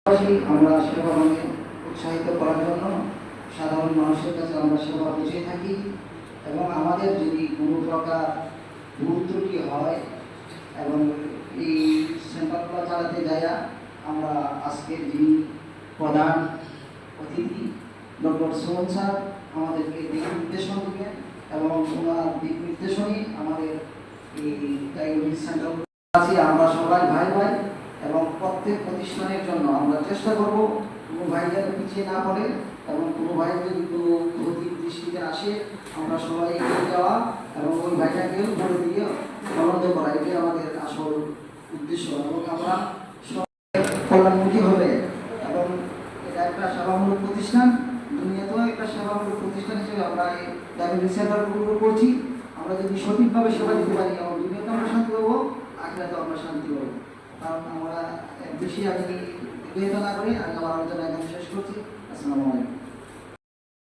আমরা সেবা মানে উৎসাহিত করার জন্য সাধারণ মানুষের কাছে আমরা সেবা বুঝে থাকি এবং আমাদের যদি কোনো প্রকার ভুল ত্রুটি হয় এবং এই সেন্টারগুলো চালাতে যাইয়া আমরা আজকের যিনি প্রধান অতিথি ডক্টর সুমন স্যার আমাদেরকে দিক নির্দেশন দিবেন এবং ওনার দিক নির্দেশনই আমাদের এই ডায়াগনস্টিক সেন্টারগুলো আছি। আমরা সবাই ভাই ভাই এবং প্রত্যেক প্রতিষ্ঠানের জন্য আমরা চেষ্টা করব কোনো ভাই যেন পিছিয়ে না পড়ে এবং কোনো ভাই যদি কোনো ক্ষতির দৃষ্টিতে আসে আমরা সবাই এগিয়ে যাওয়া এবং ওই ভাইটাকেও বলে দিয়ে আনন্দ করা, এটাই আমাদের আসল উদ্দেশ্য। এবং আমরা কল্যাণমুখী হবে এবং এটা একটা সেবামূলক প্রতিষ্ঠান, দুনিয়াতেও একটা সেবামূলক প্রতিষ্ঠান হিসেবে আমরা এই ডায়াগনস্টিক সেন্টারগুলো করছি। আমরা যদি সঠিকভাবে সেবা দিতে পারি এবং দুনিয়াতে আমরা শান্তি পাবো, আখিরাতেও আমরা শান্তি পাবো। কারণ আমরা বেশি আমি বিবেচনা করি, আমি আমার আলোচনা এখানে শেষ করছি। আসসালামু আলাইকুম।